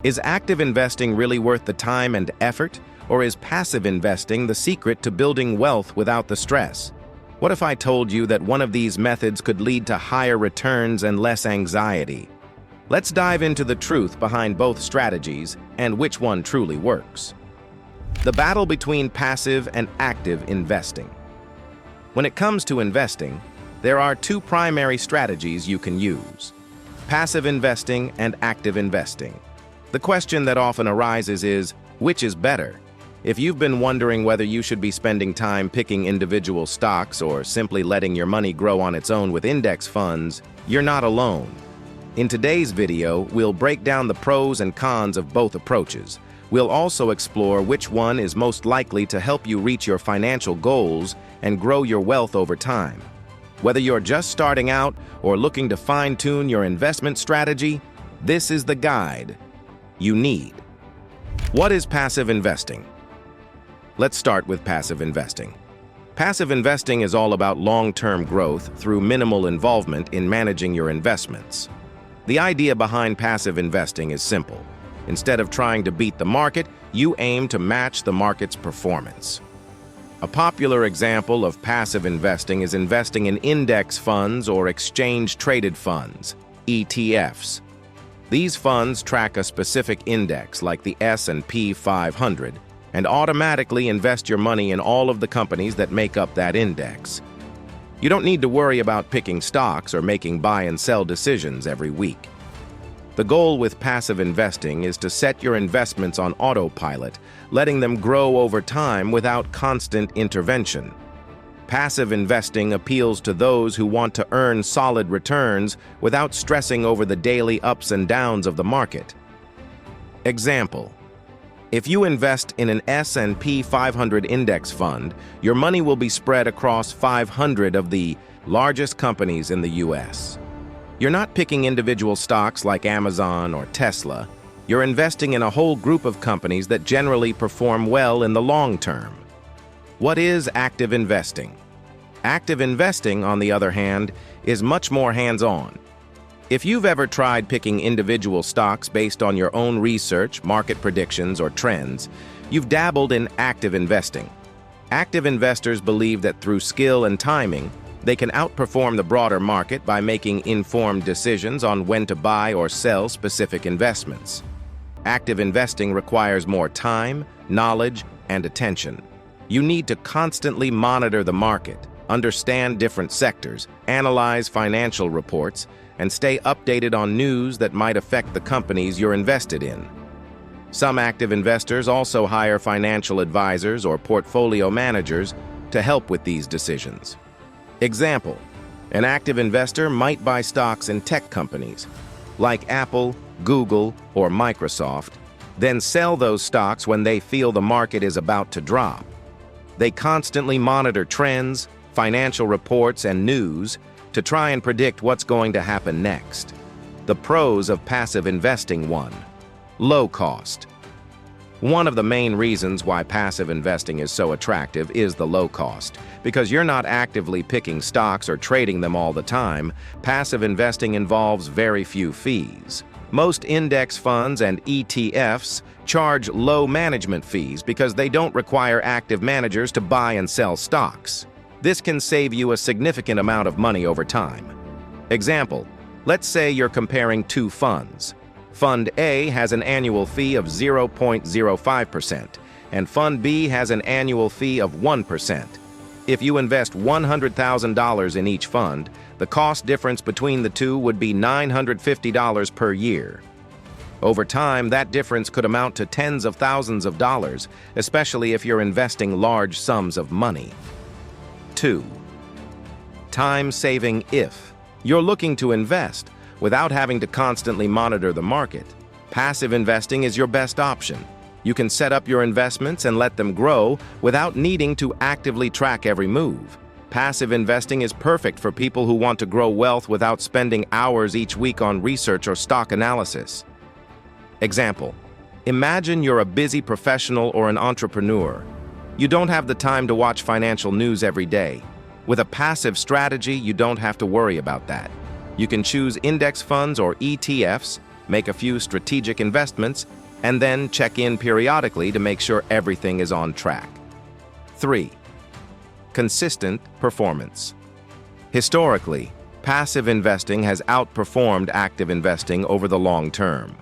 Is active investing really worth the time and effort, or is passive investing the secret to building wealth without the stress? What if I told you that one of these methods could lead to higher returns and less anxiety? Let's dive into the truth behind both strategies and which one truly works. The battle between passive and active investing. When it comes to investing, there are two primary strategies you can use: passive investing and active investing. The question that often arises is, which is better? If you've been wondering whether you should be spending time picking individual stocks or simply letting your money grow on its own with index funds, you're not alone. In today's video, we'll break down the pros and cons of both approaches. We'll also explore which one is most likely to help you reach your financial goals and grow your wealth over time. Whether you're just starting out or looking to fine-tune your investment strategy, this is the guide you need. What is passive investing? Let's start with passive investing. Passive investing is all about long-term growth through minimal involvement in managing your investments. The idea behind passive investing is simple. Instead of trying to beat the market, you aim to match the market's performance. A popular example of passive investing is investing in index funds or exchange-traded funds, ETFs. These funds track a specific index like the S&P 500 and automatically invest your money in all of the companies that make up that index. You don't need to worry about picking stocks or making buy and sell decisions every week. The goal with passive investing is to set your investments on autopilot, letting them grow over time without constant intervention. Passive investing appeals to those who want to earn solid returns without stressing over the daily ups and downs of the market. Example: if you invest in an S&P 500 index fund, your money will be spread across 500 of the largest companies in the U.S. You're not picking individual stocks like Amazon or Tesla. You're investing in a whole group of companies that generally perform well in the long term. What is active investing? Active investing, on the other hand, is much more hands-on. If you've ever tried picking individual stocks based on your own research, market predictions, or trends, you've dabbled in active investing. Active investors believe that through skill and timing, they can outperform the broader market by making informed decisions on when to buy or sell specific investments. Active investing requires more time, knowledge, and attention. You need to constantly monitor the market, understand different sectors, analyze financial reports, and stay updated on news that might affect the companies you're invested in. Some active investors also hire financial advisors or portfolio managers to help with these decisions. Example: an active investor might buy stocks in tech companies like Apple, Google, or Microsoft, then sell those stocks when they feel the market is about to drop. They constantly monitor trends, financial reports, and news to try and predict what's going to happen next. The pros of passive investing: 1. Low cost. One of the main reasons why passive investing is so attractive is the low cost. Because you're not actively picking stocks or trading them all the time, passive investing involves very few fees. Most index funds and ETFs charge low management fees because they don't require active managers to buy and sell stocks. This can save you a significant amount of money over time. Example: let's say you're comparing two funds. Fund A has an annual fee of 0.05%, and Fund B has an annual fee of 1%. If you invest $100,000 in each fund, the cost difference between the two would be $950 per year. Over time, that difference could amount to tens of thousands of dollars, especially if you're investing large sums of money. 2. Time saving. If you're looking to invest without having to constantly monitor the market, passive investing is your best option. You can set up your investments and let them grow without needing to actively track every move. Passive investing is perfect for people who want to grow wealth without spending hours each week on research or stock analysis. Example: imagine you're a busy professional or an entrepreneur. You don't have the time to watch financial news every day. With a passive strategy, you don't have to worry about that. You can choose index funds or ETFs, make a few strategic investments, and then check in periodically to make sure everything is on track. 3. Consistent performance. Historically, passive investing has outperformed active investing over the long term.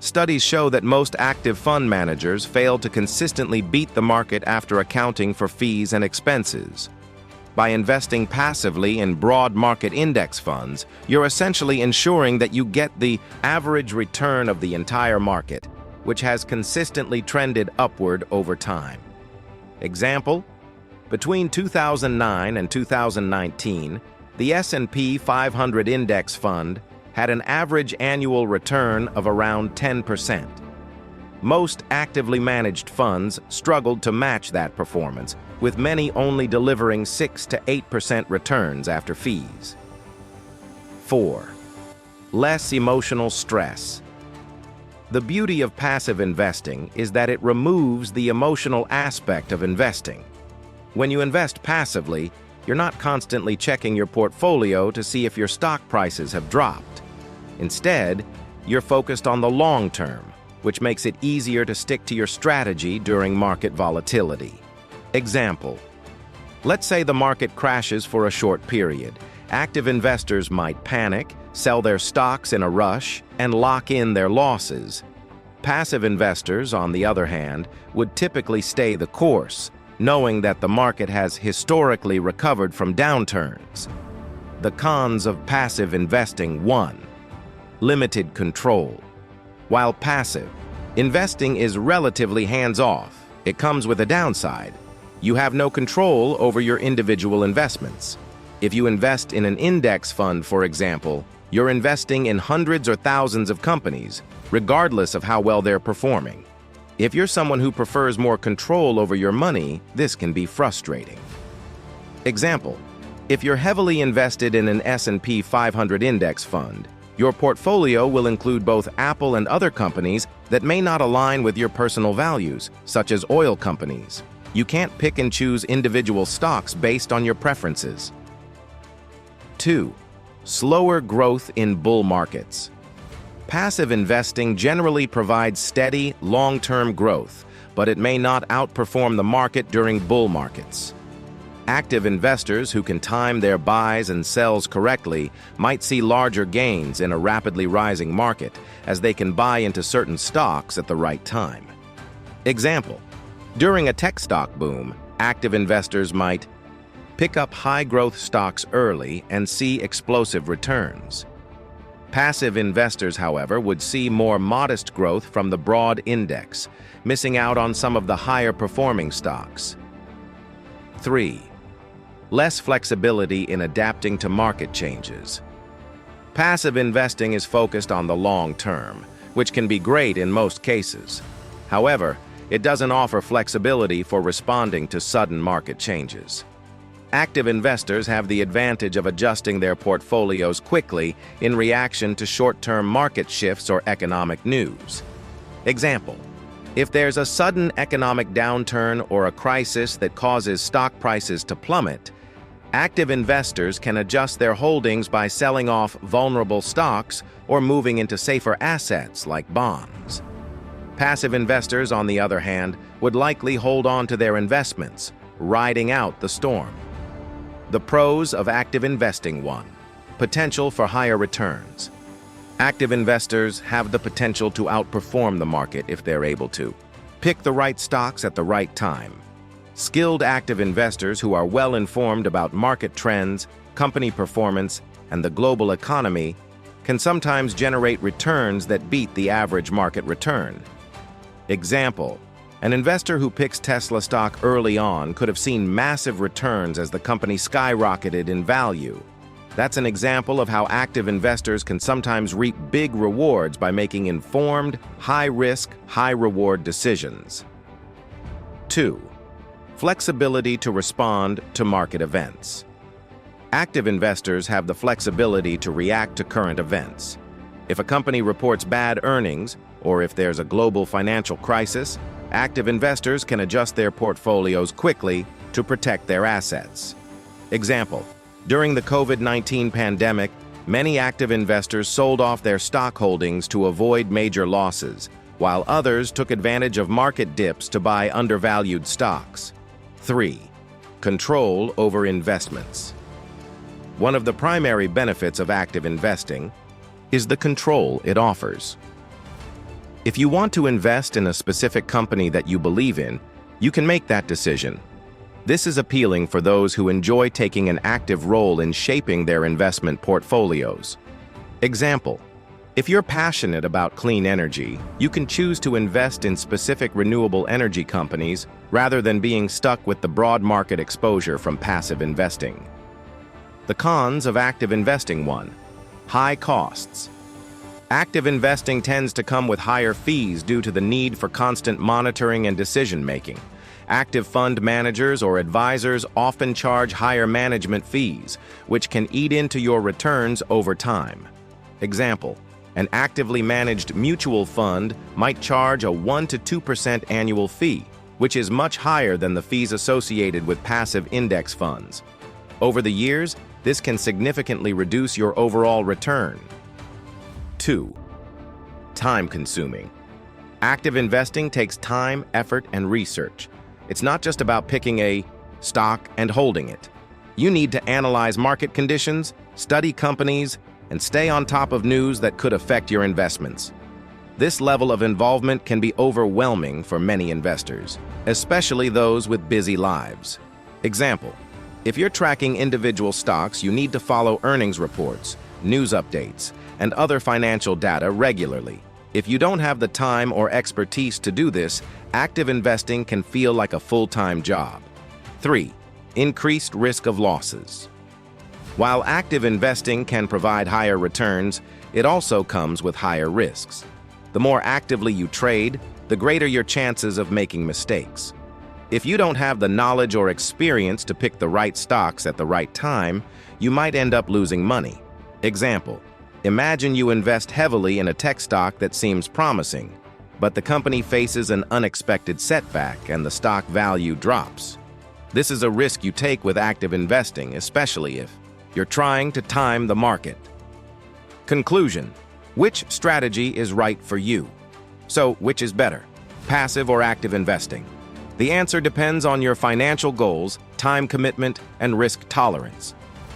Studies show that most active fund managers fail to consistently beat the market after accounting for fees and expenses. By investing passively in broad market index funds, you're essentially ensuring that you get the average return of the entire market, which has consistently trended upward over time. Example: between 2009 and 2019, the S&P 500 Index Fund had an average annual return of around 10%. Most actively managed funds struggled to match that performance, with many only delivering 6 to 8% returns after fees. 4. Less emotional stress. The beauty of passive investing is that it removes the emotional aspect of investing. When you invest passively, you're not constantly checking your portfolio to see if your stock prices have dropped. Instead, you're focused on the long term, which makes it easier to stick to your strategy during market volatility. Example: let's say the market crashes for a short period. Active investors might panic, sell their stocks in a rush, and lock in their losses. Passive investors, on the other hand, would typically stay the course, knowing that the market has historically recovered from downturns. The cons of passive investing: 1. Limited control. While passive, investing is relatively hands-off. It comes with a downside. You have no control over your individual investments. If you invest in an index fund, for example, you're investing in hundreds or thousands of companies, regardless of how well they're performing. If you're someone who prefers more control over your money, this can be frustrating. Example: if you're heavily invested in an S&P 500 index fund, your portfolio will include both Apple and other companies that may not align with your personal values, such as oil companies. You can't pick and choose individual stocks based on your preferences. 2. Slower growth in bull markets. Passive investing generally provides steady, long-term growth, but it may not outperform the market during bull markets. Active investors who can time their buys and sells correctly might see larger gains in a rapidly rising market, as they can buy into certain stocks at the right time. Example: during a tech stock boom, active investors might pick up high-growth stocks early and see explosive returns. Passive investors, however, would see more modest growth from the broad index, missing out on some of the higher-performing stocks. 3. Less flexibility in adapting to market changes. Passive investing is focused on the long term, which can be great in most cases. However, it doesn't offer flexibility for responding to sudden market changes. Active investors have the advantage of adjusting their portfolios quickly in reaction to short-term market shifts or economic news. Example: if there's a sudden economic downturn or a crisis that causes stock prices to plummet, active investors can adjust their holdings by selling off vulnerable stocks or moving into safer assets like bonds. Passive investors, on the other hand, would likely hold on to their investments, riding out the storm. The pros of active investing: 1. Potential for higher returns. Active investors have the potential to outperform the market if they're able to pick the right stocks at the right time. Skilled active investors who are well informed about market trends, company performance, and the global economy can sometimes generate returns that beat the average market return. Example: an investor who picks Tesla stock early on could have seen massive returns as the company skyrocketed in value. That's an example of how active investors can sometimes reap big rewards by making informed, high-risk, high-reward decisions. 2. Flexibility to respond to market events. Active investors have the flexibility to react to current events. If a company reports bad earnings, or if there's a global financial crisis, active investors can adjust their portfolios quickly to protect their assets. Example: during the COVID-19 pandemic, Many active investors sold off their stock holdings to avoid major losses, while others took advantage of market dips to buy undervalued stocks. 3. Control over investments. One of the primary benefits of active investing is the control it offers. If you want to invest in a specific company that you believe in, you can make that decision. This is appealing for those who enjoy taking an active role in shaping their investment portfolios. Example: if you're passionate about clean energy, you can choose to invest in specific renewable energy companies rather than being stuck with the broad market exposure from passive investing. The cons of active investing: 1. High costs. Active investing tends to come with higher fees due to the need for constant monitoring and decision-making. Active fund managers or advisors often charge higher management fees, which can eat into your returns over time. Example: an actively managed mutual fund might charge a 1 to 2% annual fee, which is much higher than the fees associated with passive index funds. Over the years, this can significantly reduce your overall return. 2. Time-consuming. Active investing takes time, effort, and research. It's not just about picking a stock and holding it. You need to analyze market conditions, study companies, and stay on top of news that could affect your investments. This level of involvement can be overwhelming for many investors, especially those with busy lives. Example: if you're tracking individual stocks, you need to follow earnings reports, news updates, and other financial data regularly. If you don't have the time or expertise to do this, active investing can feel like a full-time job. 3. Increased risk of losses. While active investing can provide higher returns, it also comes with higher risks. The more actively you trade, the greater your chances of making mistakes. If you don't have the knowledge or experience to pick the right stocks at the right time, you might end up losing money. Example: imagine you invest heavily in a tech stock that seems promising, but the company faces an unexpected setback and the stock value drops. This is a risk you take with active investing, especially if you're trying to time the market. Conclusion: which strategy is right for you? So, which is better, passive or active investing? The answer depends on your financial goals, time commitment, and risk tolerance.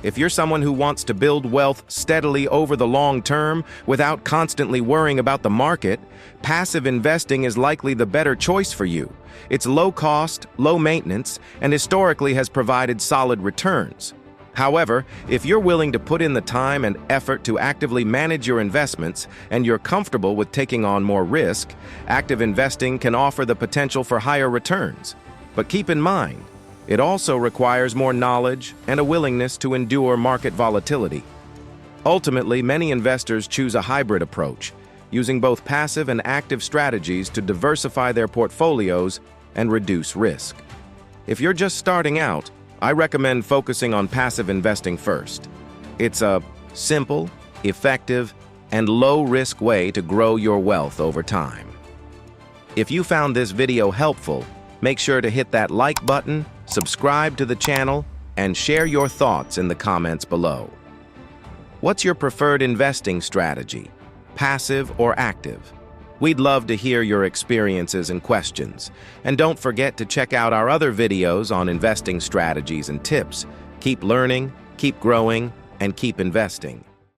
If you're someone who wants to build wealth steadily over the long term without constantly worrying about the market, passive investing is likely the better choice for you. It's low cost, low maintenance, and historically has provided solid returns. However, if you're willing to put in the time and effort to actively manage your investments and you're comfortable with taking on more risk, active investing can offer the potential for higher returns. But keep in mind, it also requires more knowledge and a willingness to endure market volatility. Ultimately, many investors choose a hybrid approach, using both passive and active strategies to diversify their portfolios and reduce risk. If you're just starting out, I recommend focusing on passive investing first. It's a simple, effective, and low-risk way to grow your wealth over time. If you found this video helpful, make sure to hit that like button, subscribe to the channel, and share your thoughts in the comments below. What's your preferred investing strategy, passive or active? We'd love to hear your experiences and questions. And don't forget to check out our other videos on investing strategies and tips. Keep learning, keep growing, and keep investing.